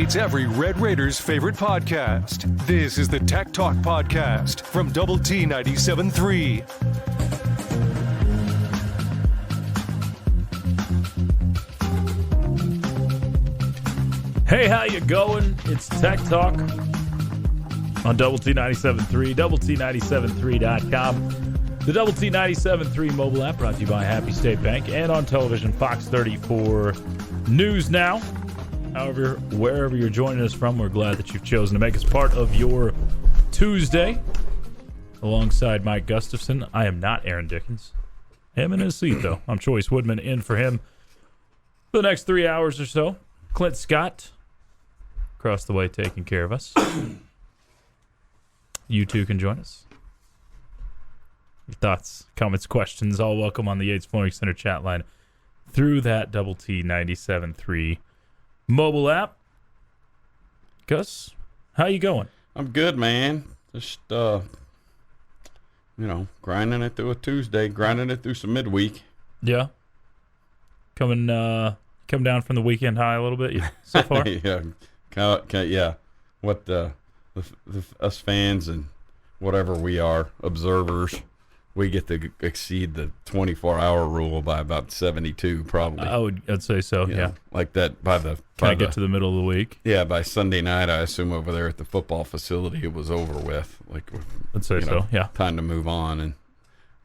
It's every Red Raiders favorite podcast. This is the Tech Talk Podcast from Double T 97.3. Hey, how you going? It's Tech Talk on Double T 97.3, Double T 97.3.com. The Double T 97.3 mobile app brought to you by Happy State Bank and on television, Fox 34 News Now. However, wherever you're joining us from, we're glad that you've chosen to make us part of your Tuesday. Alongside Mike Gustafson, I am not Aaron Dickens. Him in his seat, though. I'm Chois Woodman in for him for the next 3 hours or so. Clint Scott across the way taking care of us. You too can join us. Your thoughts, comments, questions, all welcome on the Yates Flooring Center chat line through that Double T 97.3 mobile app. Gus, how you going? I'm good, man. Just, grinding it through a Tuesday, grinding it through some midweek. Yeah. Coming down from the weekend high a little bit so far? Yeah. What us fans and whatever we are, observers, we get to exceed the 24-hour rule by about 72, probably. I'd say so, yeah. Like that by the... Kind of get to the middle of the week. Yeah, by Sunday night, I assume over there at the football facility, it was over with. I'd say so, yeah. Time to move on, and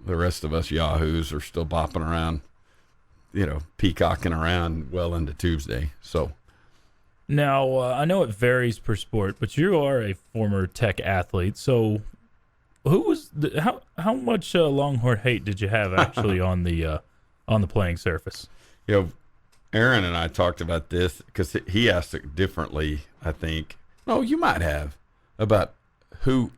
the rest of us yahoos are still bopping around, peacocking around well into Tuesday, so... Now, I know it varies per sport, but you are a former Tech athlete. So, how much Longhorn hate did you have actually on the playing surface? Aaron and I talked about this because he asked it differently. I think. No, you might have about who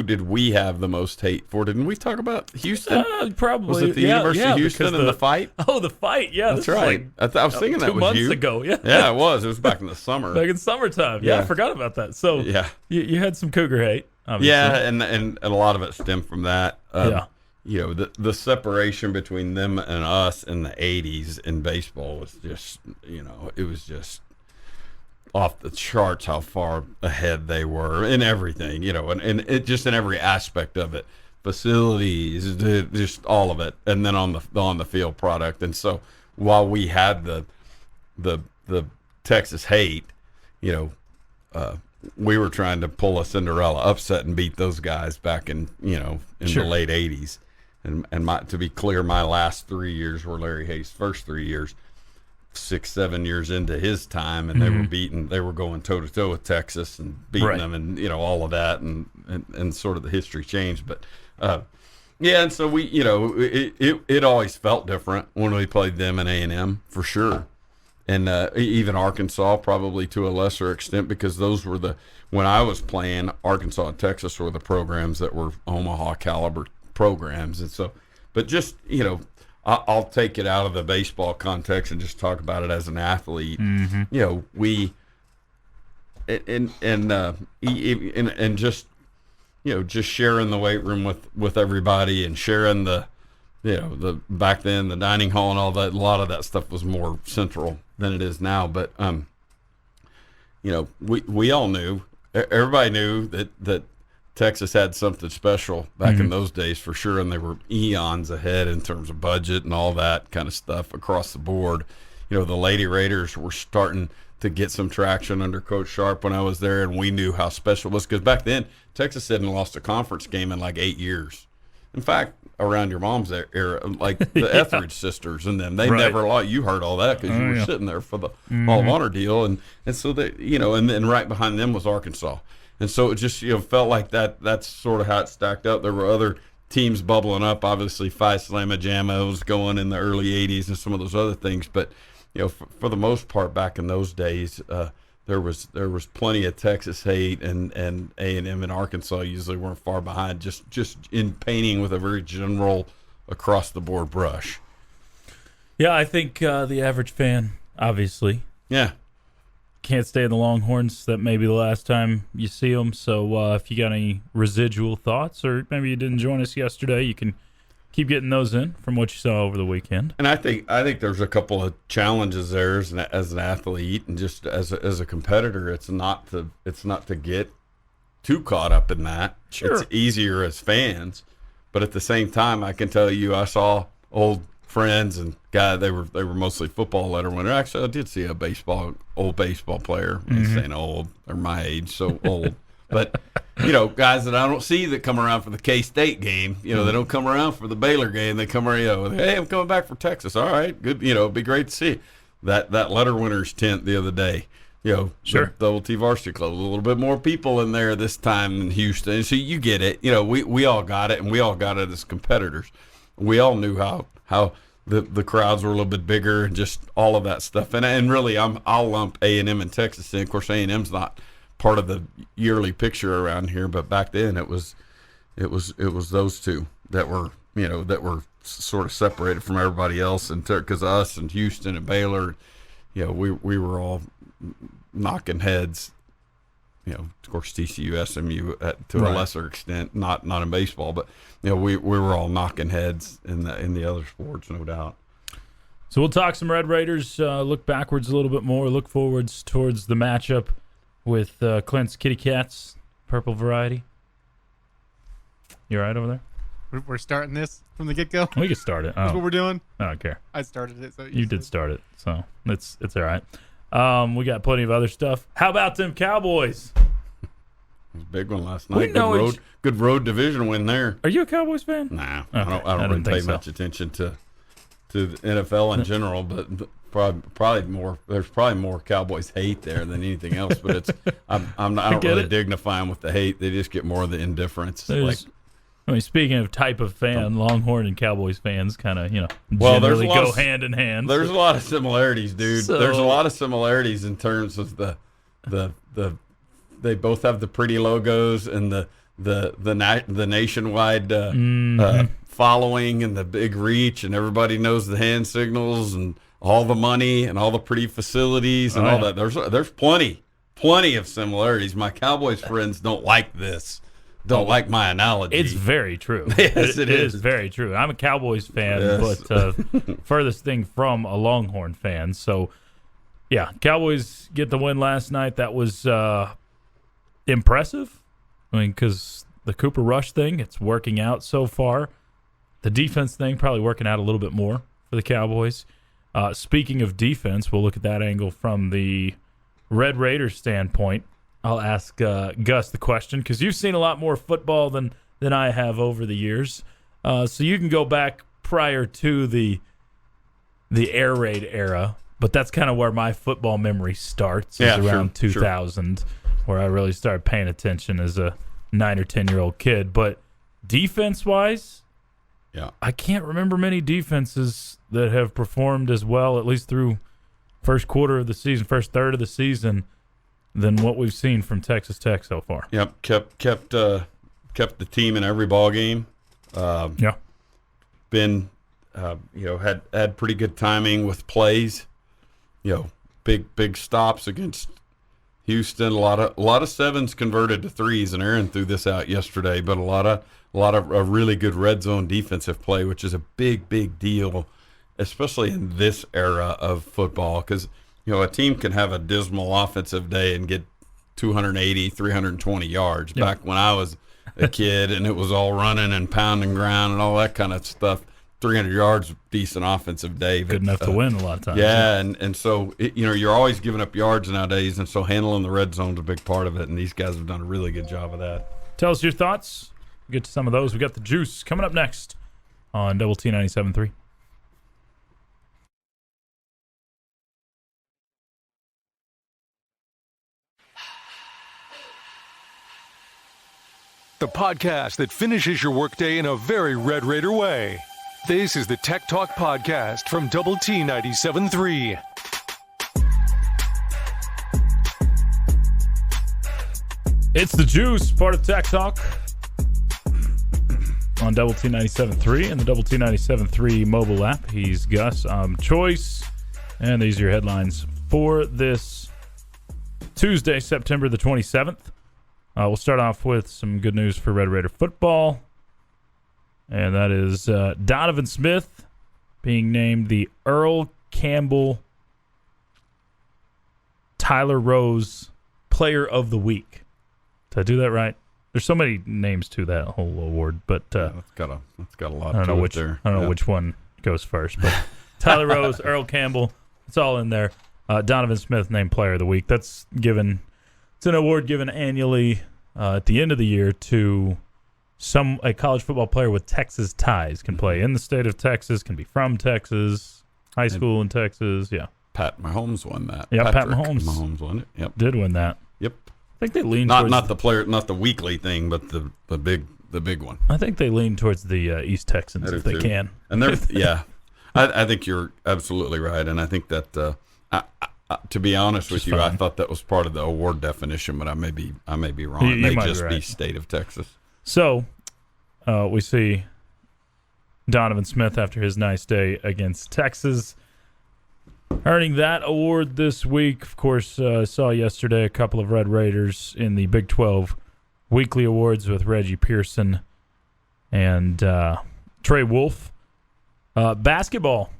did we have the most hate for? Didn't we talk about Houston? Probably. Was it the University of Houston and the fight? Oh, the fight. Yeah, that's right. I was thinking that was 2 months you. ago. Yeah, yeah, it was. It was back in the summer. Back in summertime. Yeah, I forgot about that. So yeah, you had some Cougar hate. Obviously. Yeah, and a lot of it stemmed from that. The separation between them and us in the '80s in baseball was just, it was just off the charts how far ahead they were in everything, and it just in every aspect of it, facilities, just all of it, and then on the field product. And so while we had the Texas hate, we were trying to pull a Cinderella upset and beat those guys back in Sure. the late '80s. And to be clear, my last 3 years were Larry Hayes' first 3 years. 6-7 years into his time, and they were going toe to toe with Texas and beating them, and all of that, and sort of the history changed. But and so we, it always felt different when we played them in A&M for sure, and even Arkansas probably to a lesser extent, because those were when I was playing, Arkansas and Texas were the programs that were Omaha caliber programs. And so, but just I'll take it out of the baseball context and just talk about it as an athlete. Mm-hmm. We and just sharing the weight room with everybody, and sharing the back then the dining hall and all that. A lot of that stuff was more central than it is now. But we all knew, everybody knew that Texas had something special back in those days for sure, and they were eons ahead in terms of budget and all that kind of stuff across the board. The Lady Raiders were starting to get some traction under Coach Sharp when I was there, and we knew how special it was, because back then Texas hadn't lost a conference game in like 8 years. In fact, around your mom's era, like the Etheridge sisters and them, they never lost. You heard all that because you were sitting there for the Hall of Honor deal, and so they, and then right behind them was Arkansas. And so it just felt like that's sort of how it stacked up. There were other teams bubbling up. Obviously, Phi Slamma Jamma was going in the early 80s and some of those other things. But, for the most part back in those days, there was plenty of Texas hate, and A&M and Arkansas usually weren't far behind, just in painting with a very general across-the-board brush. Yeah, I think the average fan, obviously. Yeah. Can't stay in the Longhorns. That may be the last time you see them. So if you got any residual thoughts, or maybe you didn't join us yesterday, you can keep getting those in from what you saw over the weekend. And I think there's a couple of challenges there as an athlete and just as a competitor. It's not to get too caught up in that. Sure. It's easier as fans, but at the same time, I can tell you, I saw old friends and guys. They were mostly football letter winner. Actually, I did see a old baseball player. I'm saying old, they're my age, so old. But guys that I don't see that come around for the K-State game. They don't come around for the Baylor game. They come around. Hey, I'm coming back for Texas. All right, good. It'd be great to see that letter winners tent the other day. Sure. The Double T Varsity Club, a little bit more people in there this time in Houston. So you get it. We all got it, and we all got it as competitors. We all knew how the crowds were a little bit bigger and just all of that stuff. And really, I'll lump A&M and Texas in. Of course, A&M's not part of the yearly picture around here, but back then it was those two that were sort of separated from everybody else, and because us and Houston and Baylor, we were all knocking heads. Of course, TCU, SMU to a lesser extent, not in baseball, but we were all knocking heads in the other sports, no doubt. So we'll talk some Red Raiders, look backwards a little bit more, look forwards towards the matchup with Clint's Kitty Cats, purple variety. You all right over there? We're starting this from the get-go? We can start it. That's what we're doing? I don't care. I started it. So you did start it, so it's all right. We got plenty of other stuff. How about them Cowboys? It was a big one last night. Good road division win there. Are you a Cowboys fan? Nah, Okay. I don't really pay much attention to the NFL in general, but probably more. There's probably more Cowboys hate there than anything else. But it's I don't really dignify them with the hate. They just get more of the indifference. Speaking of type of fan, Longhorn and Cowboys fans kind of generally go hand in hand. There's a lot of similarities, dude. There's a lot of similarities in terms of the they both have the pretty logos and the nationwide following and the big reach, and everybody knows the hand signals and all the money and all the pretty facilities and all that. There's plenty of similarities. My Cowboys friends don't like this. Don't like my analogy. It's very true. Yes, it is. Very true. I'm a Cowboys fan, Yes. but furthest thing from a Longhorn fan. So, yeah, Cowboys get the win last night. That was impressive. I mean, because the Cooper Rush thing, it's working out so far. The defense thing probably working out a little bit more for the Cowboys. Speaking of defense, we'll look at that angle from the Red Raiders standpoint. I'll ask Gus the question because you've seen a lot more football than I have over the years. So you can go back prior to the Air Raid era, but that's kind of where my football memory starts, is around 2000, where I really started paying attention as a 9 or 10-year-old kid. But defense-wise, I can't remember many defenses that have performed as well, at least through first quarter of the season, first third of the season, than what we've seen from Texas Tech so far. Yep, kept the team in every ball game. Been had pretty good timing with plays. Big stops against Houston. A lot of sevens converted to threes, and Aaron threw this out yesterday. But a lot of really good red zone defensive play, which is a big deal, especially in this era of football, because a team can have a dismal offensive day and get 280, 320 yards. Yep. Back when I was a kid and it was all running and pounding ground and all that kind of stuff, 300 yards, decent offensive day. Good enough to win a lot of times. Yeah, and so, you're always giving up yards nowadays, and so handling the red zone's a big part of it, and these guys have done a really good job of that. Tell us your thoughts. We'll get to some of those. We got the juice coming up next on Double T 97.3. The podcast that finishes your workday in a very Red Raider way. This is the Tech Talk Podcast from Double T 97.3. It's the juice, part of Tech Talk on Double T 97.3 and the Double T 97.3 mobile app. He's Gus. I'm Choice, and these are your headlines for this Tuesday, September the 27th. We'll start off with some good news for Red Raider football. and that is Donovan Smith being named the Earl Campbell Tyler Rose Player of the Week. Did I do that right? There's so many names to that whole award, but That's got a lot. I don't know to it there. I don't know which one goes first, but Tyler Rose, Earl Campbell, it's all in there. Donovan Smith named Player of the Week. It's an award given annually at the end of the year to a college football player with Texas ties. Can play in the state of Texas, can be from Texas, high school in Texas. Yeah. Pat Mahomes won that. Yeah, Pat Patrick Mahomes won it. Yep. Did win that. Yep. I think they lean Not towards not the player, not the weekly thing, but the big one. I think they lean towards the East Texans if they can. And they're yeah, I think you're absolutely right, and I think that to be honest with you, fine. I thought that was part of the award definition, but I may be wrong. You It may might be just be right. state of Texas. So we see Donovan Smith after his nice day against Texas, earning that award this week. Of course, I saw yesterday a couple of Red Raiders in the Big 12 weekly awards with Reggie Pearson and Trey Wolf. Basketball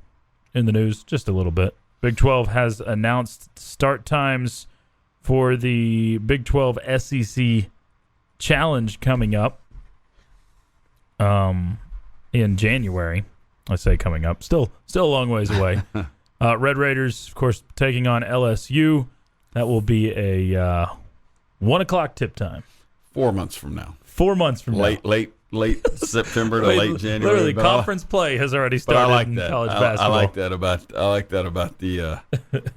in the news just a little bit. Big 12 has announced start times for the Big 12 SEC Challenge coming up in January. I say coming up. Still a long ways away. Red Raiders, of course, taking on LSU. That will be a 1 o'clock tip time. 4 months from now. 4 months from now. Late September to late January. Literally, But conference play has already But I started like in that. college I basketball. like that about the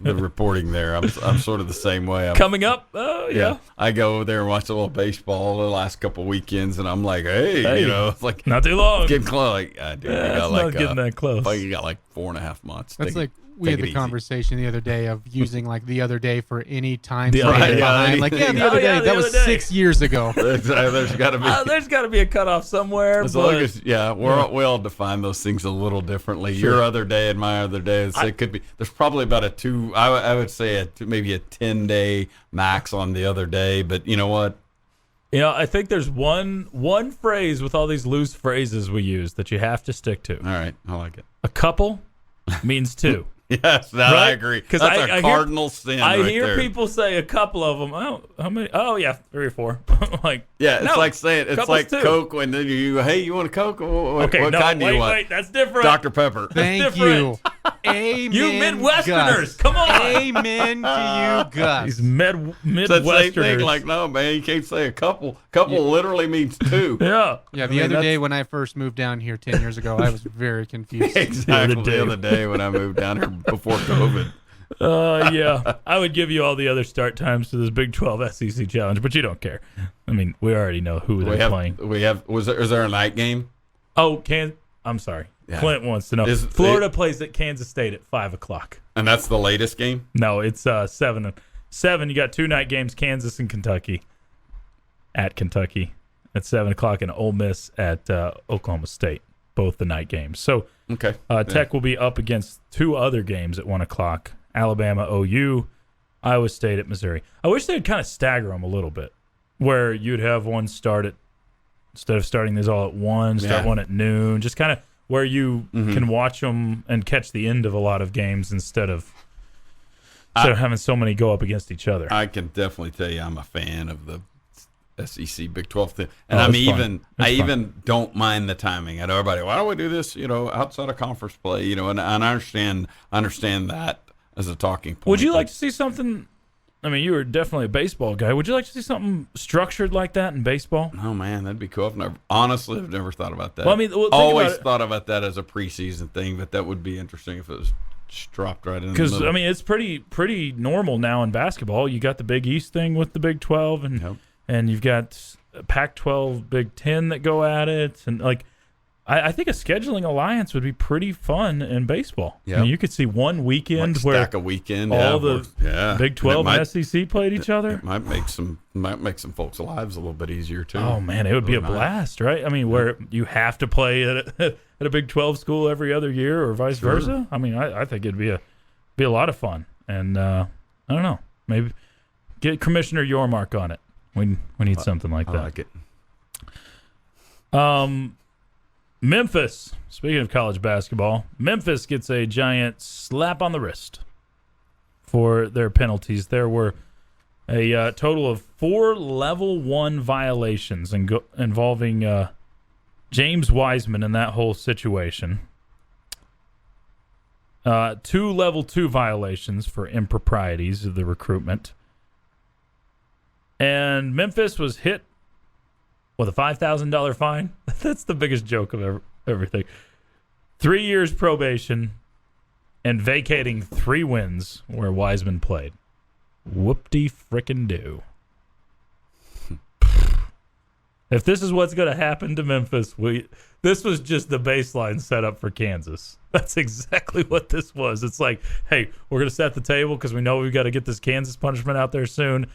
reporting there. I'm sort of the same way. Coming up, yeah. I go over there and watch a little baseball the last couple weekends, and I'm like, hey, it's like Not too long. getting close. Like, dude, you It's got not like getting that close. you got like 4.5 months. That's Take like it- we had take the it easy. conversation the other day of using like the other day for any time The frame other day. behind. Like, yeah, the other day. the That other was day. 6 years ago. There's got to be. There's got to be a cutoff somewhere. As but long as we all define those things a little differently. Sure. Your other day and my other day, it could be. There's probably about I would say maybe a 10-day max on the other day. But you know what? I think there's one phrase with all these loose phrases we use that you have to stick to. All right, I like it. A couple means two. Yes, that Right? I agree. 'Cause That's I a hear- cardinal sin. I right hear there. people say a couple of them. Oh, how many? Oh, yeah, 3 or 4. Like, Yeah, it's no, like saying it's couple's like two. Coke when you want a Coke? What Okay, no, kind do you want? wait, that's different. Dr. Pepper. Thank different. you. Amen. You Midwesterners, Gus. come on. Amen to you, Gus. These It's the Midwesterners. same thing. Like, no, man, you can't say a couple. Couple literally means two. Yeah. Yeah, I the mean, other that's- day when I first moved down here 10 years ago, I was very confused. Exactly. day. The other day when I moved down here before COVID. Yeah, I would give you all the other start times to this Big 12 SEC Challenge, but you don't care. I mean, we already know who they're playing. Is there a night game? Oh, I'm sorry. Yeah. Clint wants to know. Florida plays at Kansas State at 5 o'clock. And that's the latest game? No, it's 7. 7, you got 2 night games, Kansas and Kentucky. At Kentucky at 7 o'clock, and Ole Miss at Oklahoma State. Both the night games. So Okay. Tech will be up against 2 other games at 1 o'clock. Alabama, OU, Iowa State at Missouri. I wish they'd kind of stagger them a little bit, where you'd have one start at, instead of starting these all at 1, start one at noon, just kind of where you can watch them and catch the end of a lot of games instead of having so many go up against each other. I can definitely tell you I'm a fan of the SEC Big 12 thing. And It's fun. I It's fun. even don't mind the timing. I know everybody, why do we do this, outside of conference play, and I understand that as a talking point. Would you but- like to see something? I mean, you were definitely a baseball guy. Would you like to see something structured like that in baseball? Oh man, that'd be cool. I've never thought about that. Well, I mean, think always about it. thought about that as a preseason thing, but that would be interesting if it was just dropped right in the Because middle. I mean, it's pretty normal now in basketball. You got the Big East thing with the Big 12, and you've got Pac-12, Big 10 that go at it, and like I think a scheduling alliance would be pretty fun in baseball. Yeah. I mean, you could see one weekend like where stack a weekend, all the Big 12 and and SEC played each other. It might make some folks' lives a little bit easier too. Oh man, it would be a Really nice. blast, right? I mean, where you have to play at a Big 12 school every other year, or vice versa. I mean, I think it'd be a lot of fun, and I don't know, maybe get Commissioner Yormark on it. We need something like I that. like it. Memphis, speaking of college basketball, Memphis gets a giant slap on the wrist for their penalties. There were a total of 4 level 1 violations involving James Wiseman in that whole situation. 2 level 2 violations for improprieties of the recruitment. And Memphis was hit with a $5,000 fine. That's the biggest joke of everything. 3 years probation and vacating 3 wins where Wiseman played. Whoop-de-frickin-do. If this is what's going to happen to Memphis, this was just the baseline setup for Kansas. That's exactly what this was. It's like, hey, we're going to set the table because we know we've got to get this Kansas punishment out there soon.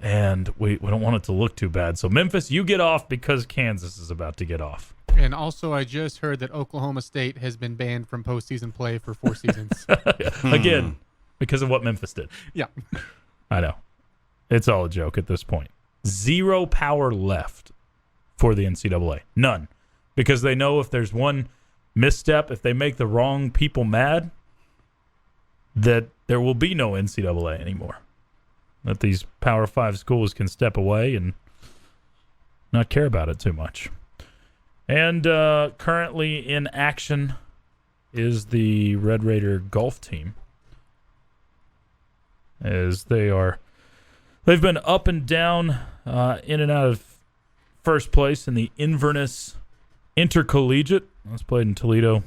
And we don't want it to look too bad. So, Memphis, you get off because Kansas is about to get off. And also, I just heard that Oklahoma State has been banned from postseason play for 4 seasons. Again, because of what Memphis did. Yeah. I know. It's all a joke at this point. 0 power left for the NCAA. None. Because they know if there's one misstep, if they make the wrong people mad, that there will be no NCAA anymore. That these Power 5 schools can step away and not care about it too much. And currently in action is the Red Raider golf team. As they've been up and down, in and out of first place in the Inverness Intercollegiate. That's played in Toledo,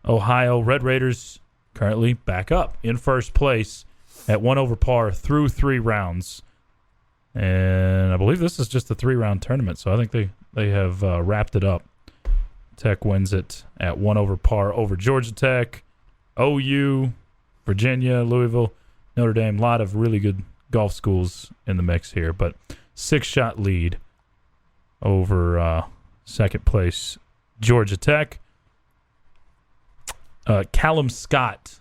Ohio. Red Raiders currently back up in first place at 1 over par through 3 rounds. And I believe this is just a 3-round tournament, so I think they have wrapped it up. Tech wins it at 1 over par over Georgia Tech, OU, Virginia, Louisville, Notre Dame. A lot of really good golf schools in the mix here, but 6-shot lead over second place Georgia Tech. Callum Scott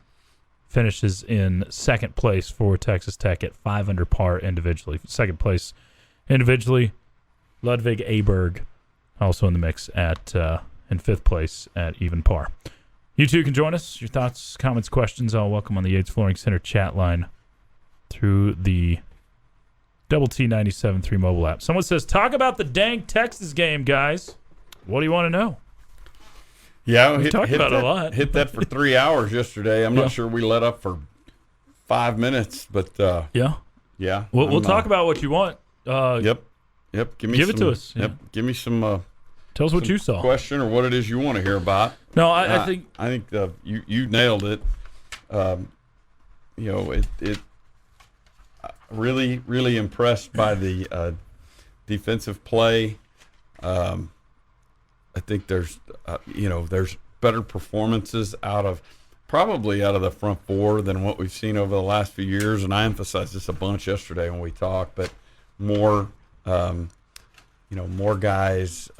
finishes in second place for Texas Tech at 5 under par individually. Second place individually, Ludwig Aberg also in the mix at in fifth place at even par. You two can join us. Your thoughts, comments, questions, all welcome on the Yates Flooring Center chat line through the Double T 97.3 mobile app. Someone says, talk about the dang Texas game, guys. What do you want to know? Yeah, we talked about it a lot. Hit that for 3 hours yesterday. I'm not sure we let up for 5 minutes, but yeah. We'll talk about what you want. Yep. Give it to us. Yep. Yeah. Give me some. Tell us what you saw. Question or what it is you want to hear about. No, I think you nailed it. It really impressed by the defensive play. I think there's better performances out of the front four than what we've seen over the last few years. And I emphasized this a bunch yesterday when we talked, but more guys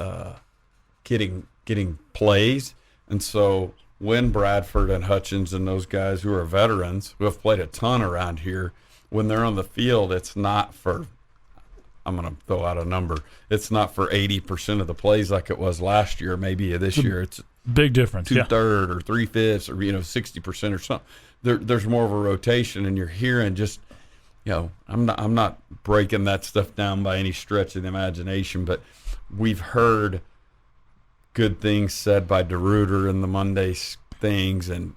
getting plays. And so when Bradford and Hutchins and those guys who are veterans, who have played a ton around here, when they're on the field, it's not for, I'm going to throw out a number, it's not for 80% of the plays like it was last year. Maybe this year it's big difference, 2/3 or 3/5 or 60% or something. There's more of a rotation, and you're hearing just, I'm not breaking that stuff down by any stretch of the imagination, but we've heard good things said by DeRuiter and the Monday things, and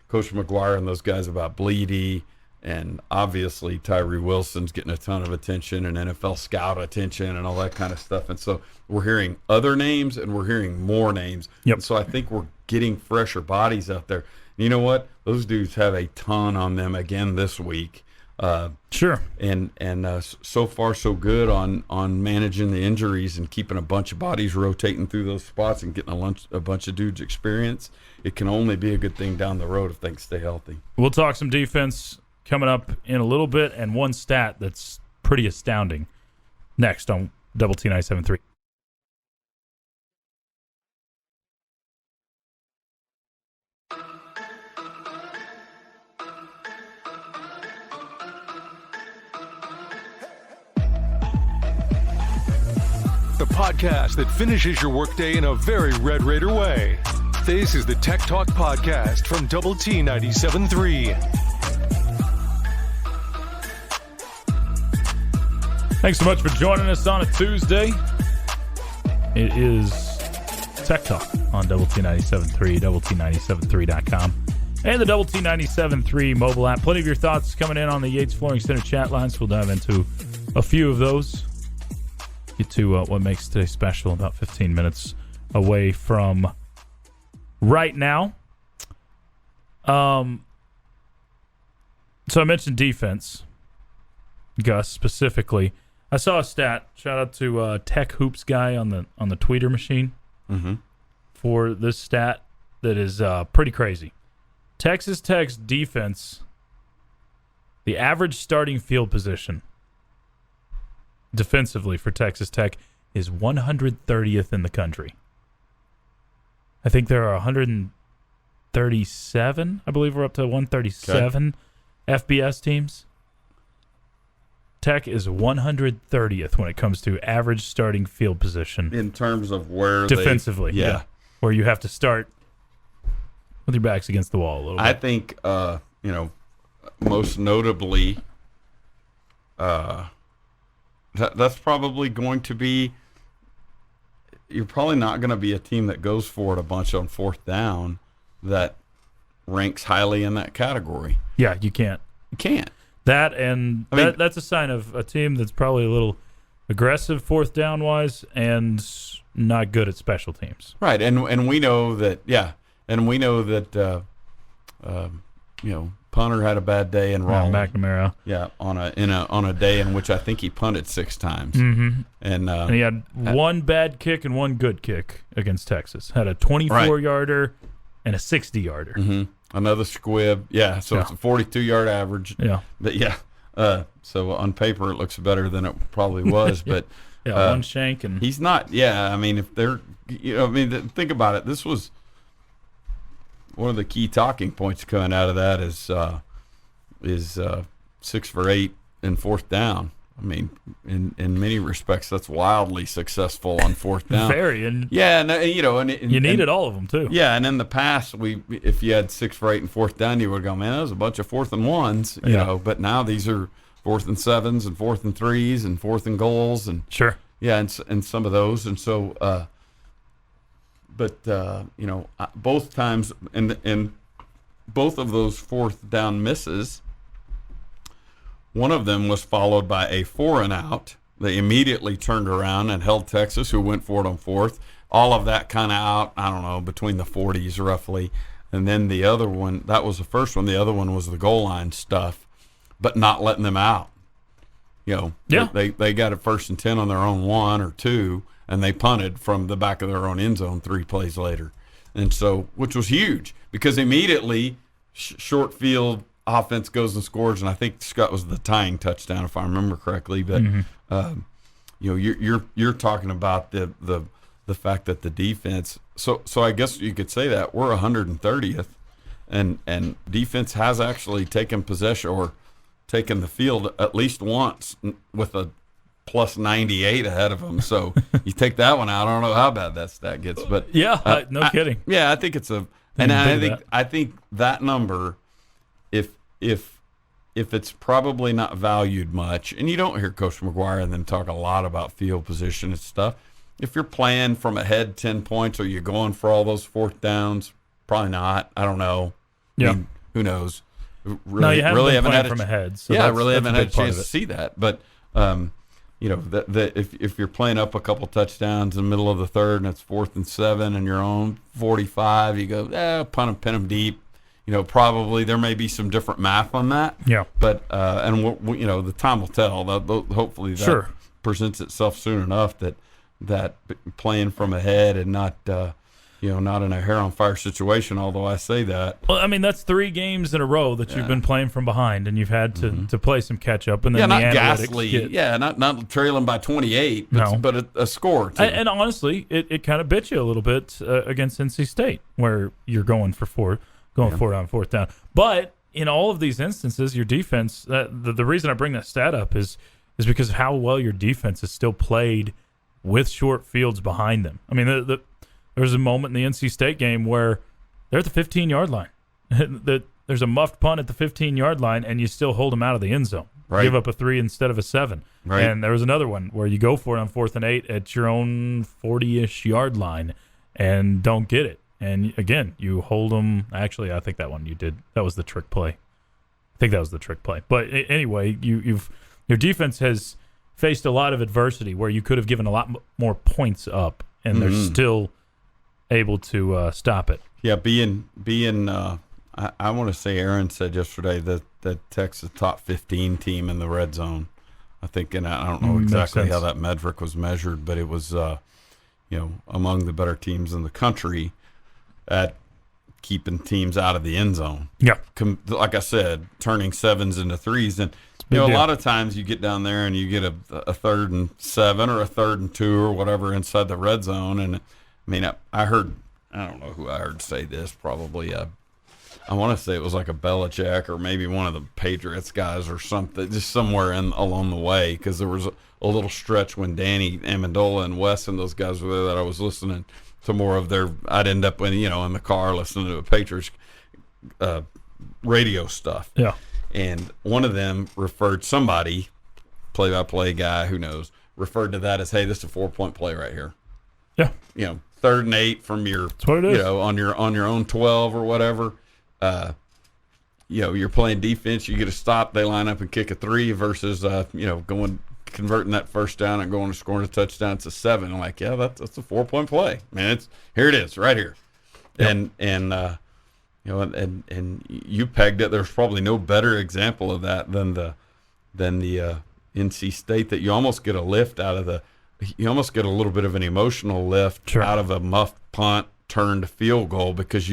Coach McGuire and those guys about Bleedy, and obviously Tyree Wilson's getting a ton of attention and NFL scout attention and all that kind of stuff. And so we're hearing other names and we're hearing more names. Yep. And so I think we're getting fresher bodies out there. And you know what? Those dudes have a ton on them again this week. Sure. And so far so good on managing the injuries and keeping a bunch of bodies rotating through those spots and getting a bunch of dudes experience. It can only be a good thing down the road if things stay healthy. We'll talk some defense coming up in a little bit, and one stat that's pretty astounding next on Double T 97.3. the podcast that finishes your workday in a very Red Raider way. This is the Tech Talk Podcast from Double T 97.3. Thanks so much for joining us on a Tuesday. It is Tech Talk on Double T 97.3, DoubleT973.com, and the Double T 97.3 mobile app. Plenty of your thoughts coming in on the Yates Flooring Center chat lines. We'll dive into a few of those. Get to what makes today special, about 15 minutes away from right now. So I mentioned defense, Gus, specifically. I saw a stat. Shout out to Tech Hoops guy on the tweeter machine for this stat that is pretty crazy. Texas Tech's defense, the average starting field position defensively for Texas Tech is 130th in the country. I think there are 137. I believe we're up to 137 FBS teams. Tech is 130th when it comes to average starting field position. In terms of where defensively, yeah. Where you have to start with your backs against the wall a little bit. I think, most notably, that's probably going to be, you're probably not going to be a team that goes for it a bunch on fourth down that ranks highly in that category. Yeah, you can't. You can't. That and that's a sign of a team that's probably a little aggressive fourth down wise and not good at special teams. Right, and we know that. Yeah, and we know that. Punter had a bad day in Raleigh. McNamara. Yeah, on a day in which I think he punted 6 times. Mm-hmm. And he had one bad kick and one good kick against Texas. Had a 24-yarder and a 60-yarder. Mm-hmm. Another squib. Yeah, so it's a 42-yard average. Yeah. But yeah, so on paper it looks better than it probably was. But one shank and he's not. Yeah, I mean if they're, think about it. This was one of the key talking points coming out of that is 6 for 8 in fourth down. I mean, in many respects, that's wildly successful on fourth down. Very, and you needed all of them too. Yeah, and in the past, if you had 6 for 8 in fourth down, you would go, man, that was a bunch of 4th and 1s, you know. But now these are 4th and 7s and 4th and 3s and 4th and goals and sure, yeah, and some of those, and so. Both times, and both of those fourth down misses, one of them was followed by a 4 and out. They immediately turned around and held Texas, who went for it on 4th. All of that kind of out, I don't know, between the 40s roughly. And then the other one, that was the first one. The other one was the goal line stuff, but not letting them out. They got it 1st and 10 on their own 1 or 2. And they punted from the back of their own end zone 3 plays later. And so, which was huge because immediately short field offense goes and scores. And I think Scott was the tying touchdown, if I remember correctly. But, you're talking about the fact that the defense. So I guess you could say that we're 130th and defense has actually taken possession or taken the field at least once with a plus 98 ahead of them. So you take that one out. I don't know how bad that stat gets, but no kidding. I think it's I think that number, if it's probably not valued much, and you don't hear Coach McGuire and them talk a lot about field position and stuff. If you're playing from ahead 10 points, are you going for all those fourth downs? Probably not. I don't know. Yeah. I mean, who knows? Really haven't had from ahead. So I really haven't had a chance to see that, but. If you're playing up a couple touchdowns in the middle of the third and it's 4th and 7 and you're on 45, you go, punt them, pin them deep. Probably there may be some different math on that. Yeah. But the time will tell. Hopefully that presents itself soon enough that playing from ahead and not not in a hair on fire situation, although I say that. Well, I mean, that's 3 games in a row that you've been playing from behind, and you've had to play some catch up. And then not ghastly. Not trailing by 28, but a score. And honestly, it kind of bit you a little bit against NC State, where you're going for it on 4th down. But in all of these instances, your defense, the reason I bring that stat up is because of how well your defense has still played with short fields behind them. I mean, there was a moment in the NC State game where they're at the 15-yard line. There's a muffed punt at the 15-yard line, and you still hold them out of the end zone. Right. Give up a 3 instead of a 7. Right. And there was another one where you go for it on 4th and 8 at your own 40-ish yard line and don't get it. And, again, you hold them. Actually, I think that one you did. That was the trick play. I think that was the trick play. But anyway, your defense has faced a lot of adversity where you could have given a lot more points up, and they're still able to stop it. Yeah, I want to say Aaron said yesterday that Texas top 15 team in the red zone. I think, and I don't know exactly how that metric was measured, but it was, among the better teams in the country at keeping teams out of the end zone. Yeah. Like I said, turning 7s into 3s. And, a lot of times you get down there and you get a 3rd and 7 or a 3rd and 2 or whatever inside the red zone. And, I mean, I heard, I don't know who I heard say this, probably I want to say it was like a Belichick or maybe one of the Patriots guys or something, just somewhere along the way, because there was a little stretch when Danny Amendola and Wes and those guys were there that I was listening to more of their. I'd end up in the car listening to the Patriots radio stuff. Yeah, and one of them referred somebody, play-by-play guy, who knows, referred to that as, hey, this is a 4-point play right here. Yeah, 3rd and 8 from your, that's what it is. on your own 12 or whatever. You're playing defense. You get a stop. They line up and kick a 3 versus converting that first down and going to scoring a touchdown. It's a 7. I'm like, yeah, that's a 4-point play, man. Here it is, right here. Yep. And you pegged it. There's probably no better example of that than the NC State, that you almost get a lift out of you almost get a little bit of an emotional lift out of a muffed punt turned field goal, because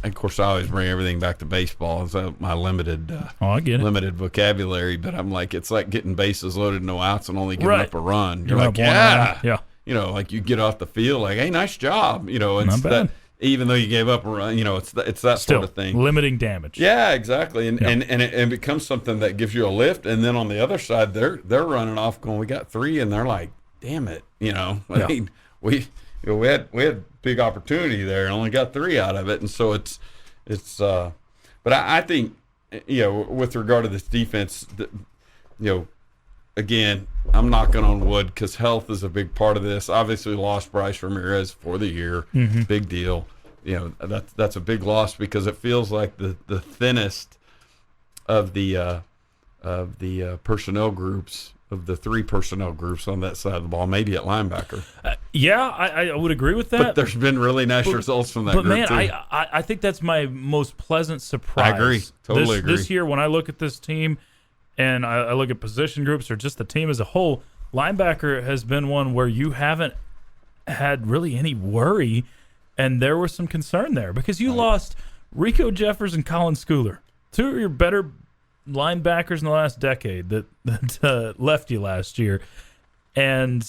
of course, I always bring everything back to baseball. It's my limited vocabulary, but I'm like, it's like getting bases loaded, no outs, and only giving up a run. You're like, yeah. Like you get off the field, like, hey, nice job. It's that, even though you gave up a run, it's that Still, sort of thing. Limiting damage. Yeah, exactly. And it becomes something that gives you a lift. And then on the other side, they're running off going, we got 3, and they're like, damn it. We had big opportunity there and only got 3 out of it. And so it's but I think, with regard to this defense, again, I'm knocking on wood because health is a big part of this. Obviously lost Bryce Ramirez for the year. Big deal. That's a big loss, because it feels like the thinnest of the personnel groups, of the 3 personnel groups on that side of the ball, maybe at linebacker. I would agree with that. But there's been really nice results from that group, man, too. I think that's my most pleasant surprise. I agree. Totally agree. This year, when I look at this team and I look at position groups or just the team as a whole, linebacker has been one where you haven't had really any worry, and there was some concern there because you lost Rico Jeffers and Colin Schooler, 2 of your better linebackers in the last decade that left you last year. And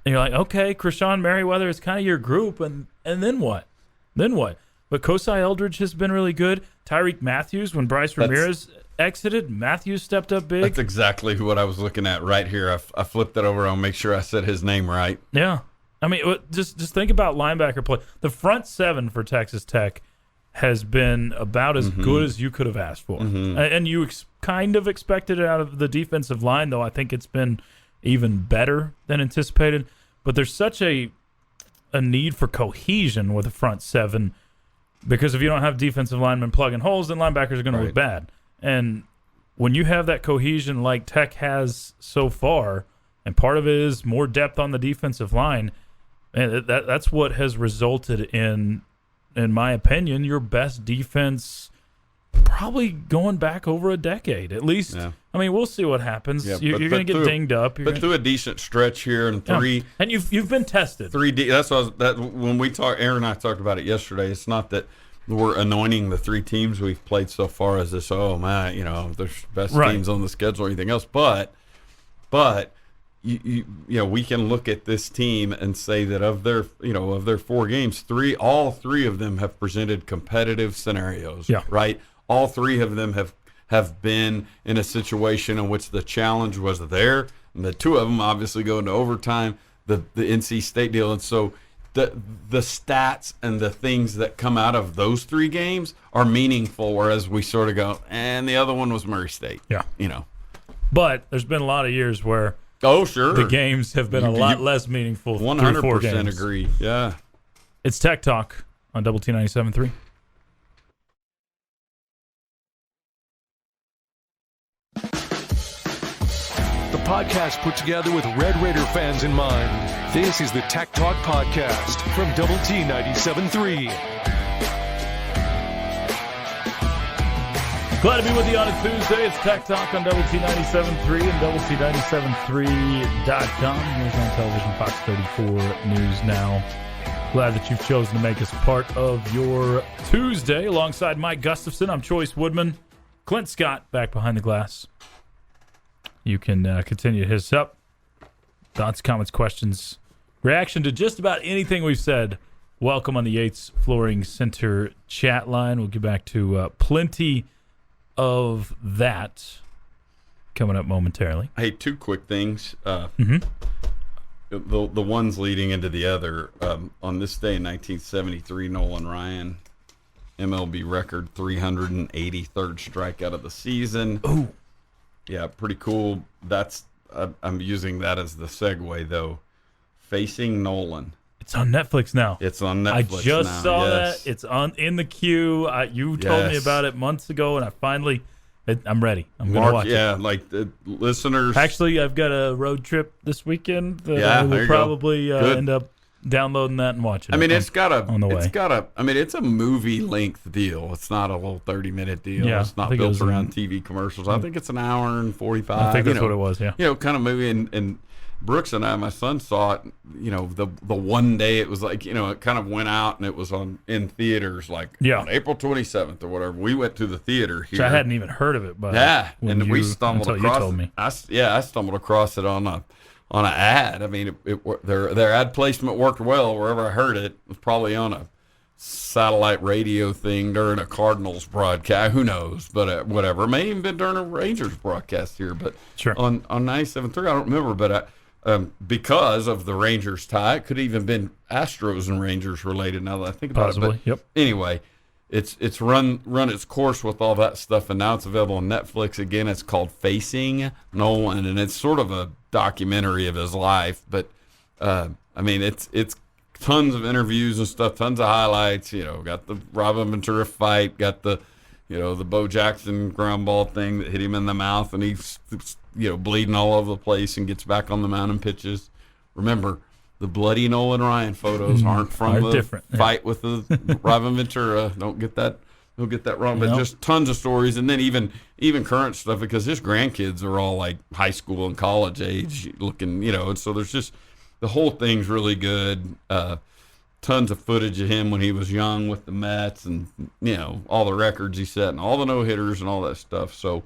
you're like, okay, Krishawn Merriweather is kind of your group, and then what? But Kosai Eldridge has been really good. Tyreek Matthews, when Bryce Ramirez exited, Matthews stepped up big. That's exactly what I was looking at right here. I flipped it over. I'll make sure I said his name right. Yeah. I mean, just think about linebacker play. The front 7 for Texas Tech has been about as good as you could have asked for. And you kind of expected it out of the defensive line, though I think it's been even better than anticipated. But there's such a need for cohesion with the front 7, because if you don't have defensive linemen plugging holes, then linebackers are going to look bad. And when you have that cohesion like Tech has so far, and part of it is more depth on the defensive line, and that's what has resulted in my opinion, your best defense probably going back over a decade at least. Yeah. I mean, we'll see what happens. Yeah, you're going to get dinged up. Through a decent stretch here and 3. Yeah. And you've been tested. 3 That's what when we talked. Aaron and I talked about it yesterday. It's not that we're anointing the 3 teams we've played so far as this. Oh man, there's best teams on the schedule or anything else. But we can look at this team and say that of their 4 games, all three of them have presented competitive scenarios. Yeah. Right. All 3 of them have been in a situation in which the challenge was there. and the two of them obviously go into overtime. The NC State deal, and so the stats and the things that come out of those three games are meaningful. Whereas we sort of go, and the other one was Murray State. Yeah, But there's been a lot of years where sure, the games have been a lot less meaningful. 100% agree. Yeah, it's Tech Talk on Double T 97.3. The podcast put together with Red Raider fans in mind. This is the Tech Talk Podcast from Double T 97.3. Glad to be with you on a Tuesday. It's Tech Talk on Double T 97.3 and Double T 97.3.com. News on television, Fox 34 News Now. Glad that you've chosen to make us part of your Tuesday. Alongside Mike Gustafson, I'm Chois Woodman. Clint Scott back behind the glass. You can continue to hit us up. Thoughts, comments, questions, reaction to just about anything we've said. Welcome on the Yates Flooring Center chat line. We'll get back to plenty of that coming up momentarily. Hey, two quick things. The ones leading into the other. On this day in 1973, Nolan Ryan, MLB record 383rd strikeout of the season. Ooh. Yeah, pretty cool. That's I'm using that as the segue, though. Facing Nolan. It's on Netflix now. It's on Netflix I just now, saw yes. that. It's in the queue. You told me about it months ago, and I'm ready. I'm going to watch it. Yeah, like the listeners. Actually, I've got a road trip this weekend that Yeah, I will there you probably go. end up downloading that and watching. I mean, it's a movie length deal. It's not a little 30-minute deal. Yeah, it's not built around TV commercials. I think it's an hour and 45. I think that's what it was. Yeah. Kind of movie. And Brooks and I, my son, saw it. The one day it was like, it kind of went out and it was in theaters on April 27th or whatever. We went to the theater here. Which I hadn't even heard of it. But we stumbled across. You told me. I stumbled across it on an ad. I mean, their ad placement worked well wherever I heard it. It was probably on a satellite radio thing during a Cardinals broadcast. Who knows? But whatever. It may even been during a Rangers broadcast here. But sure. on 97.3, I don't remember. But because of the Rangers tie, it could have even been Astros and Rangers related. Now that I think about Possibly. it. But yep. Anyway, it's run its course with all that stuff, and now it's available on Netflix again. It's called Facing Nolan, and it's sort of a documentary of his life. But it's tons of interviews and stuff, tons of highlights. Got the Robin Ventura fight, got the the Bo Jackson ground ball thing that hit him in the mouth, and he's bleeding all over the place and gets back on the mound and pitches. Remember, the bloody Nolan Ryan photos aren't from the fight with the Robin Ventura. Don't get that wrong. But just tons of stories, and then even current stuff, because his grandkids are all like high school and college age looking, and so there's just the whole thing's really good. Tons of footage of him when he was young with the Mets, and all the records he set, and all the no hitters and all that stuff. So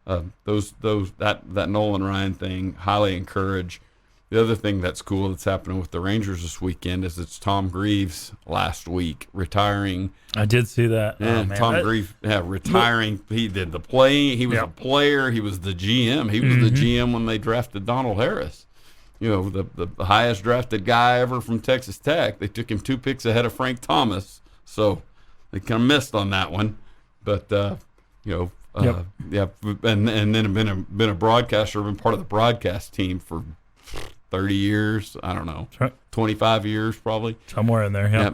that Nolan Ryan thing, highly encourage. The other thing that's cool that's happening with the Rangers this weekend is it's Tom Greaves last week retiring. I did see that. Yeah, Tom Greaves retiring. He did the playing. He was a player. He was the GM. He was the GM when they drafted Donald Harris. The highest drafted guy ever from Texas Tech. They took him 2 picks ahead of Frank Thomas. So they kind of missed on that one. But, and then have been a broadcaster, been part of the broadcast team for 30 years. I don't know, 25 years probably. Somewhere in there, yeah.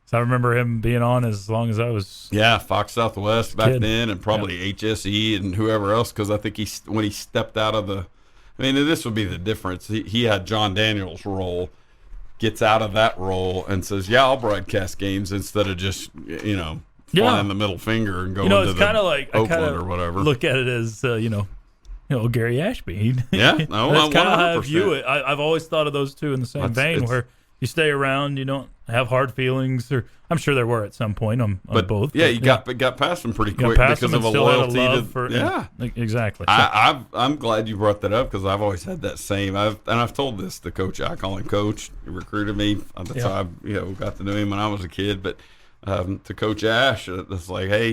So I remember him being on as long as I was. Yeah, Fox Southwest back then, and probably HSE and whoever else, because I think when he stepped out of the. This would be the difference. He had John Daniels' role, gets out of that role, and says, "Yeah, I'll broadcast games instead of just flying the middle finger and going it's to kind of like Oakland or whatever." Look at it as Gary Ashby. Yeah, that's kind of how I view it. I've always thought of those two in the same vein, where you stay around, you don't have hard feelings, or I'm sure there were at some point on both. Yeah, you got past them pretty quick because of a loyalty to. Exactly. I'm glad you brought that up, because I've always had that same. I've told this to Coach. I call him Coach. He recruited me. That's how I got to know him when I was a kid. But to Coach Ash, it's like, hey,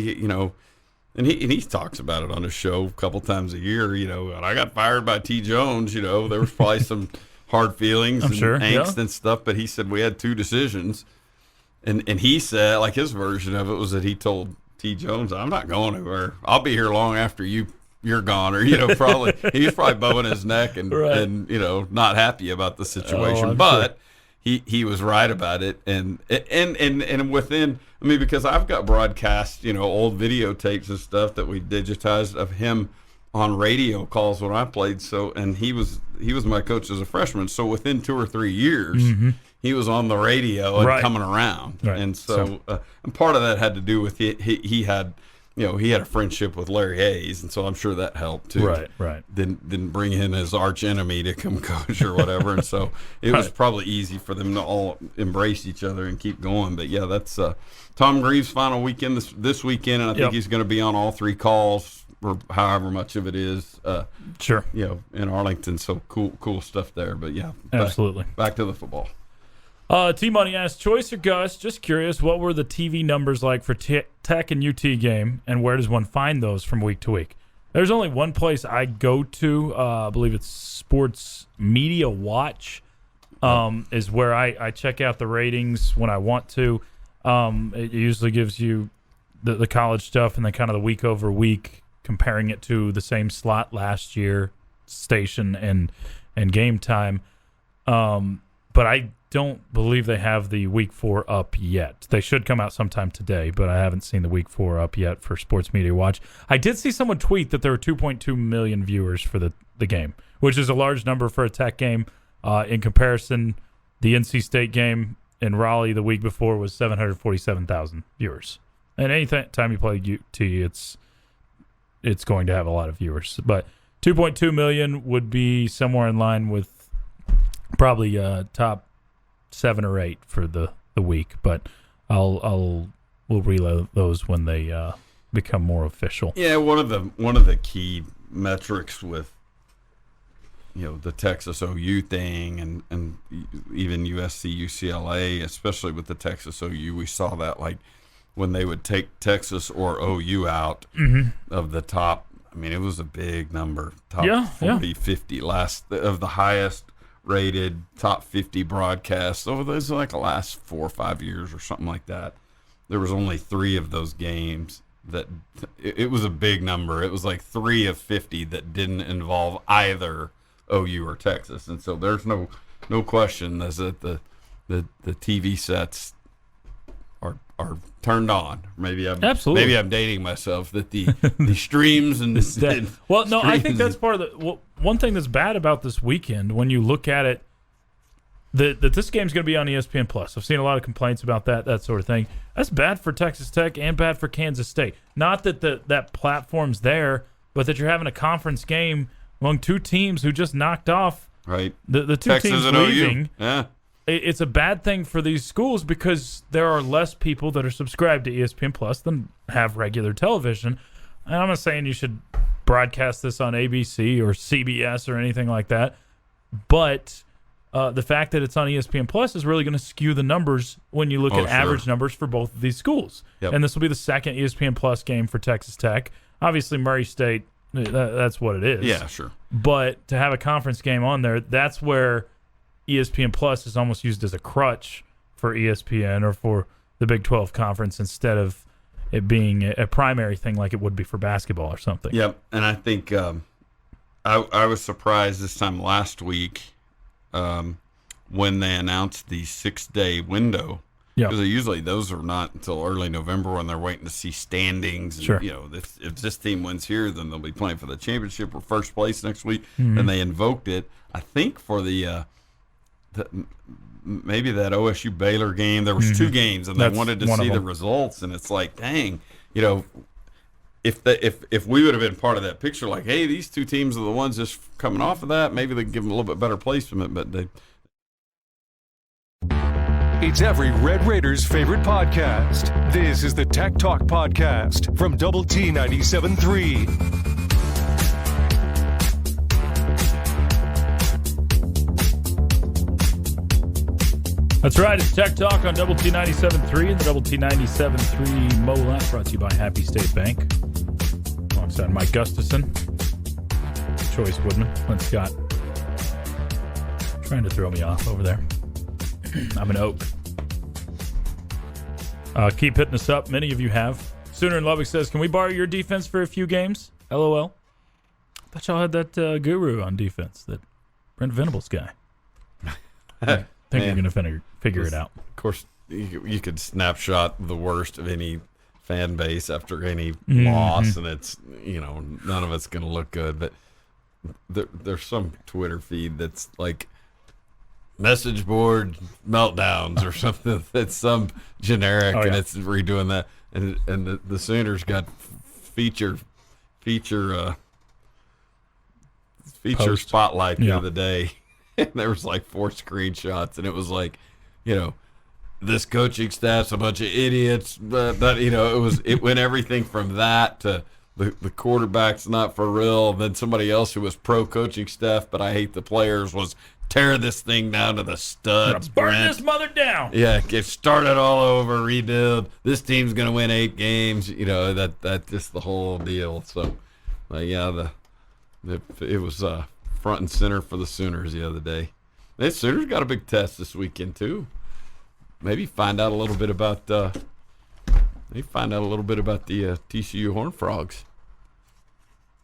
And he talks about it on his show a couple times a year, and I got fired by T. Jones, there was probably some hard feelings and angst and stuff, but he said we had two decisions. And he said, like, his version of it was that he told T. Jones, I'm not going anywhere. I'll be here long after you're gone, or probably he was probably bowing his neck and not happy about the situation. But he was right about it, and within, because I've got broadcast, old videotapes and stuff that we digitized of him on radio calls when I played. So, and he was my coach as a freshman. So within 2 or 3 years, he was on the radio and coming around, and so and part of that had to do with he had. He had a friendship with Larry Hayes, and so I'm sure that helped too. Right. Didn't bring in his arch enemy to come coach or whatever, and so it was probably easy for them to all embrace each other and keep going. But yeah, that's Tom Greaves' final weekend this weekend, and I think he's going to be on all 3 calls or however much of it is. Sure. In Arlington, so cool stuff there. But yeah, absolutely. Back to the football. T-Money asked, Choice or Gus, just curious, what were the TV numbers like for Tech and UT game, and where does one find those from week to week? There's only one place I go to, I believe it's Sports Media Watch, is where I check out the ratings when I want to. It usually gives you the college stuff and then kind of the week over week, comparing it to the same slot last year, station and game time. But I don't believe they have the week 4 up yet. They should come out sometime today, but I haven't seen the week 4 up yet for Sports Media Watch. I did see someone tweet that there were 2.2 million viewers for the game, which is a large number for a Tech game. In comparison, the NC State game in Raleigh the week before was 747,000 viewers. And any time you play UT, it's going to have a lot of viewers. But 2.2 million would be somewhere in line with probably top 7 or 8 for the week, but we'll reload those when they become more official. Yeah, one of the key metrics with the Texas OU thing and even USC UCLA, especially with the Texas OU, we saw that like when they would take Texas or OU out of the top. I mean, it was a big number, top 40, 50 last of the highest rated top 50 broadcasts over those like the last 4 or 5 years or something like that. There was only 3 of those games that it was a big number. It was like 3 of 50 that didn't involve either OU or Texas, and so there's no question that the TV sets are turned on. Maybe I'm dating myself that the streams and well, no, I think that's part of the one thing that's bad about this weekend when you look at it. That this game's going to be on ESPN Plus. I've seen a lot of complaints about that sort of thing. That's bad for Texas Tech and bad for Kansas State. Not that that platform's there, but that you're having a conference game among 2 teams who just knocked off the 2 Texas teams and leaving. OU. Yeah. It's a bad thing for these schools because there are less people that are subscribed to ESPN Plus than have regular television. And I'm not saying you should broadcast this on ABC or CBS or anything like that, but the fact that it's on ESPN Plus is really going to skew the numbers when you look at average numbers for both of these schools. Yep. And this will be the second ESPN Plus game for Texas Tech. Obviously, Murray State, that's what it is. Yeah, sure. But to have a conference game on there, that's where ESPN Plus is almost used as a crutch for ESPN or for the Big 12 conference instead of it being a primary thing like it would be for basketball or something. Yep, and I think I was surprised this time last week when they announced the 6-day window. Yeah, because usually those are not until early November when they're waiting to see standings. And, sure. If this team wins here, then they'll be playing for the championship or first place next week. Mm-hmm. And they invoked it, I think, for maybe that OSU Baylor game. There was 2 games, and they wanted to see the results. And it's like, dang, if we would have been part of that picture, like, hey, these 2 teams are the ones just coming off of that, maybe they give them a little bit better placement. But they. It's every Red Raiders' favorite podcast. This is the Tech Talk Podcast from Double T 97.3. That's right. It's Tech Talk on Double T 97.3 and the Double T 97.3 mobile app brought to you by Happy State Bank. alongside Mike Gustafson, Chois Woodman, Clint Scott. Trying to throw me off over there. I'm an oak. Keep hitting us up. Many of you have. Sooner in Lubbock says, can we borrow your defense for a few games? LOL. Thought y'all had that guru on defense, that Brent Venables guy. I think you're going to figure it out. Of course, you could snapshot the worst of any fan base after any loss, and it's, none of it's going to look good. But there's some Twitter feed that's like message board meltdowns or something that's some generic, and it's redoing that. And the Sooners got feature spotlight the other day, and there was like 4 screenshots, and it was like, this coaching staff's a bunch of idiots, but it went everything from that to the quarterback's not for real. Then somebody else who was pro coaching staff, but I hate the players, was tear this thing down to the studs. Burn this mother down. Yeah, get started all over, rebuild. This team's gonna win 8 games. That just the whole deal. So, it was front and center for the Sooners the other day. The Sooners got a big test this weekend too. Maybe find out a little bit about the TCU Horned Frogs.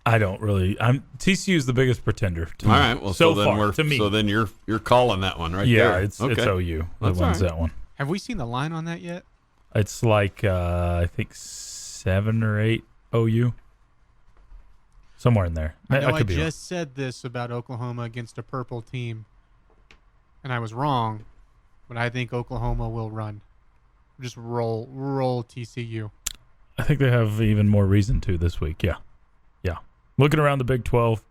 I don't really. TCU's the biggest pretender to all me. right, well, so then far, to me. So then you're calling that one, right? Yeah, there. it's OU that wins that one. Have we seen the line on that yet? It's like I think 7 or 8 OU, somewhere in there. I know I be just said this about Oklahoma against a purple team, and I was wrong. But I think Oklahoma will run. Just roll TCU. I think they have even more reason to this week. Yeah. Looking around the Big 12,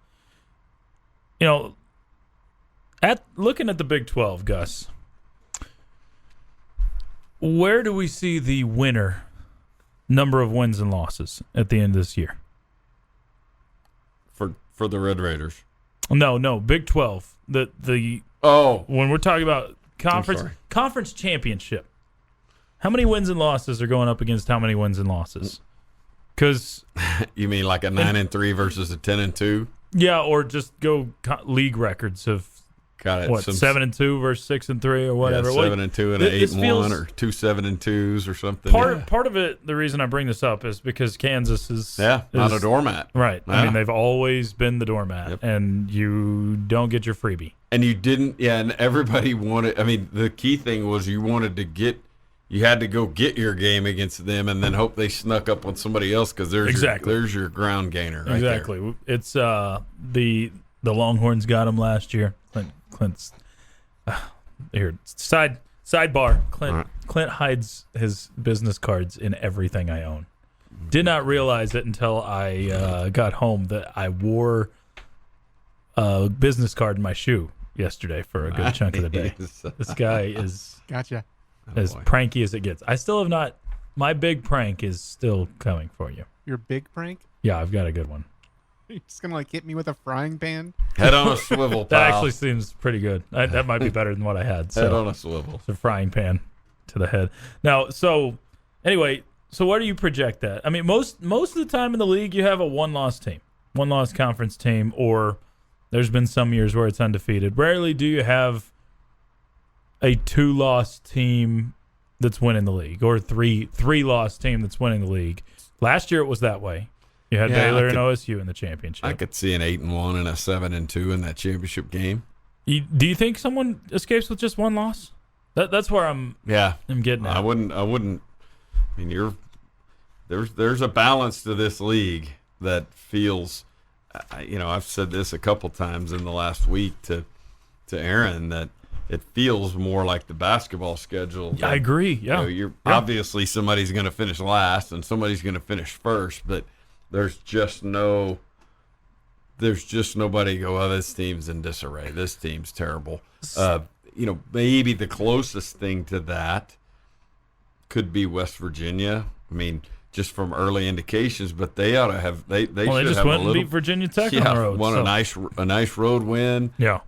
looking at the Big 12, Gus, where do we see the winner number of wins and losses at the end of this year? For the Red Raiders. No, Big 12. When we're talking about conference championship, how many wins and losses are going up against how many wins and losses? Because you mean like a 9-3 versus a 10-2? Yeah, or just go league records of 7-2 versus 6-3 or whatever. 7-2 and an 8-1 or 2 7-2s or something. Part of it, the reason I bring this up is because Kansas is not a doormat, right? Yeah. I mean, they've always been the doormat, and you don't get your freebie. And you didn't, and everybody wanted. I mean, the key thing was you had to go get your game against them, and then hope they snuck up on somebody else because there's your ground gainer. Right exactly. There. It's the Longhorns got him last year. Clint's here. Sidebar. Clint hides his business cards in everything I own. Did not realize it until I got home that I wore a business card in my shoe yesterday for a good chunk of the day. This guy is gotcha. As pranky as it gets. I still have not. My big prank is still coming for you. Your big prank? Yeah, I've got a good one. You're just gonna hit me with a frying pan? Head on a swivel, pal. That actually seems pretty good. That might be better than what I had. So, head on a swivel. It's a frying pan to the head. Now, so where do you project that? I mean, most of the time in the league, you have a one-loss conference team, or there's been some years where it's undefeated. Rarely do you have a 2-loss team that's winning the league, or three-loss team that's winning the league. Last year it was that way. You had Baylor and OSU in the championship. I could see an 8-1 and a 7-2 in that championship game. Do you think someone escapes with just one loss? That's where I'm getting at. I wouldn't. I mean, there's a balance to this league that feels. I've said this a couple times in the last week to Aaron that it feels more like the basketball schedule. I agree. Yeah. Obviously somebody's going to finish last and somebody's going to finish first, but there's just nobody go, oh, this team's in disarray. This team's terrible. Maybe the closest thing to that could be West Virginia. I mean, just from early indications, but they ought to have. They just went and beat Virginia Tech on the road. Won a nice road win. Yeah.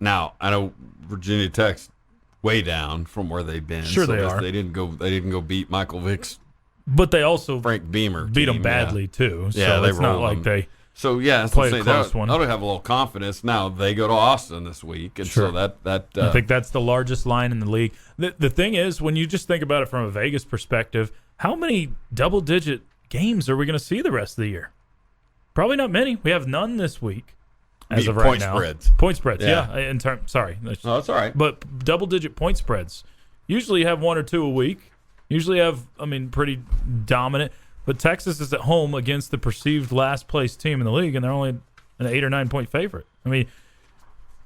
Now I know Virginia Tech's way down from where they've been. Sure, they are. They didn't go beat Michael Vick's But they also Frank Beamer beat them team, badly, too. So Yeah, they it's not rolled like them. they So, yeah, that's played what a I'm saying. close one. That'll have a little confidence. Now, they go to Austin this week, and Sure. so that I think that's the largest line in the league. The thing is, when you just think about it from a Vegas perspective, how many double-digit games are we going to see the rest of the year? Probably not many. We have none this week as of right point now. spreads. Point spreads, Yeah. yeah. Sorry. No, that's all right. But double-digit point spreads. Usually you have one or two a week. Usually have, pretty dominant. But Texas is at home against the perceived last-place team in the league, and they're only an 8 or 9 point favorite. The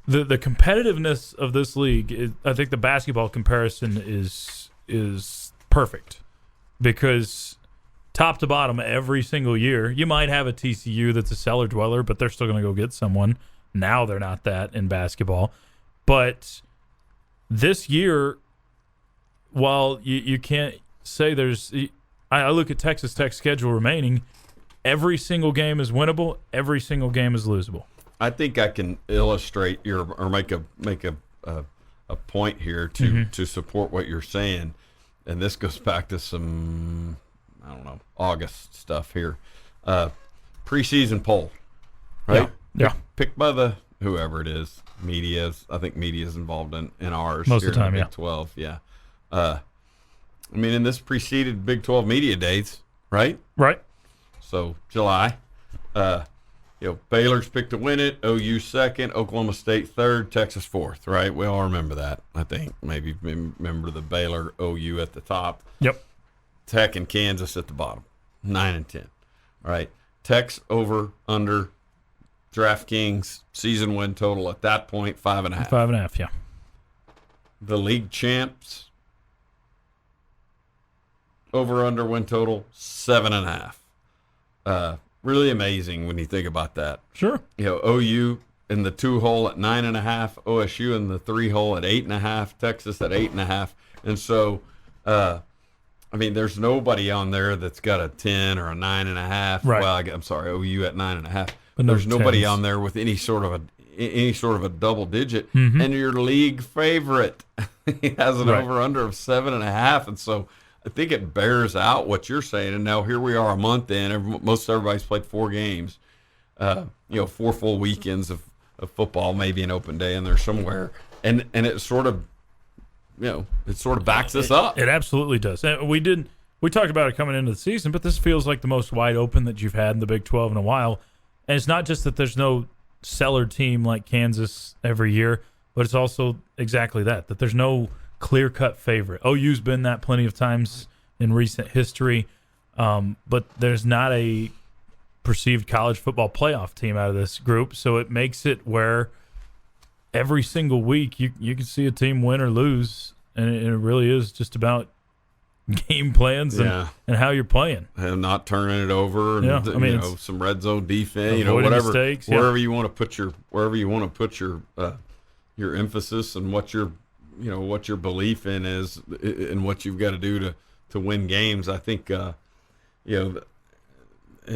competitiveness of this league, I think the basketball comparison is perfect because top to bottom every single year, you might have a TCU that's a cellar dweller, but they're still going to go get someone. Now they're not that in basketball. But this year, while you can't say there's – I look at Texas Tech's schedule remaining, every single game is winnable, every single game is losable. I think I can illustrate or make a point here to support what you're saying, and this goes back to some August stuff here, preseason poll, right? Yeah. Picked by the whoever it is, I think media is involved in ours Most here of the time, in the yeah. Big 12, yeah. In this preceded Big 12 media dates, right? Right. So July, Baylor's picked to win it, OU second, Oklahoma State third, Texas fourth, right? We all remember that, I think. Maybe remember the Baylor OU at the top. Yep. Tech and Kansas at the bottom, 9 and 10. All right. Tech's over, under, DraftKings season win total at that point, 5.5. 5.5, yeah. The league champs, over under win total 7.5. Really amazing when you think about that. Sure. OU in the 2 hole at 9.5, OSU in the 3 hole at 8.5, Texas at 8.5, and so there's nobody on there that's got a 10 or a 9.5. Right. Well, I'm sorry, OU at 9.5. But no There's nobody 10s. on there with any sort of a double digit, Mm-hmm. and your league favorite has an Right. over under of 7.5, and so I think it bears out what you're saying. And now here we are a month in. Most everybody's played 4 games, 4 full weekends of football, maybe an open day in there somewhere, and it sort of backs us up. It absolutely does. And we talked about it coming into the season, but this feels like the most wide open that you've had in the Big 12 in a while. And it's not just that there's no cellar team like Kansas every year, but it's also exactly that there's no clear-cut favorite. OU's been that plenty of times in recent history, but there's not a perceived college football playoff team out of this group, so it makes it where every single week you can see a team win or lose, and it really is just about game plans and how you're playing. And not turning it over, and Yeah, some red zone defense, avoiding whatever, mistakes, yeah. wherever you want to put your emphasis and what your belief in is, and what you've got to do to win games. I think and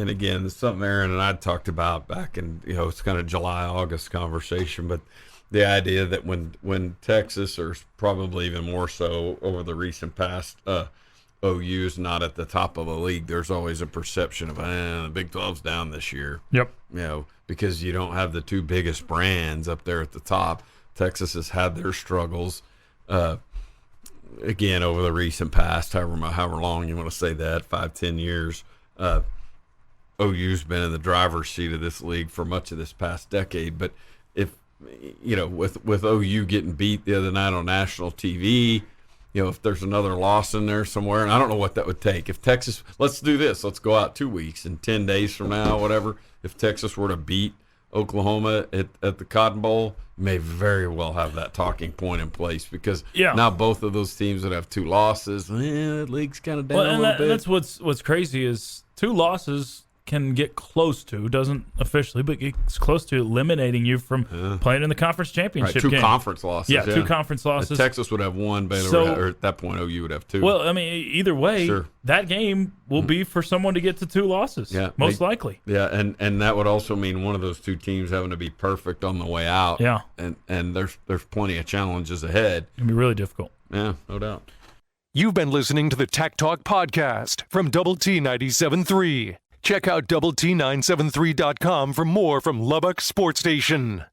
again, it's something Aaron and I talked about back in it's kind of July August conversation, but the idea that when Texas, or probably even more so over the recent past, OU's not at the top of the league, there's always a perception of the Big 12's down this year. Yep. Because you don't have the 2 biggest brands up there at the top. Texas has had their struggles, again, over the recent past, however long you want to say that, 5-10 years. OU's been in the driver's seat of this league for much of this past decade, but if with OU getting beat the other night on national TV, if there's another loss in there somewhere, and I don't know what that would take. If Texas, let's do this, let's go out 2 weeks and 10 days from now, whatever. If Texas were to beat Oklahoma at the Cotton Bowl, you may very well have that talking point in place, because now both of those teams would have 2 losses. The league's kind of down a little bit. That's what's crazy is 2 losses can get close to, doesn't officially, but gets close to eliminating you from playing in the conference championship game. 2 game. Conference losses. Yeah, 2 conference losses. Texas would have 1, Baylor would have, or at that point OU would have 2. Well, either way, that game will be for someone to get to 2 losses. Yeah, most likely. Yeah, and that would also mean one of those 2 teams having to be perfect on the way out. Yeah, and there's plenty of challenges ahead. It'll be really difficult. Yeah, no doubt. You've been listening to the Tech Talk Podcast from Double T 97.3. Check out Double T973.com for more from Lubbock Sports Station.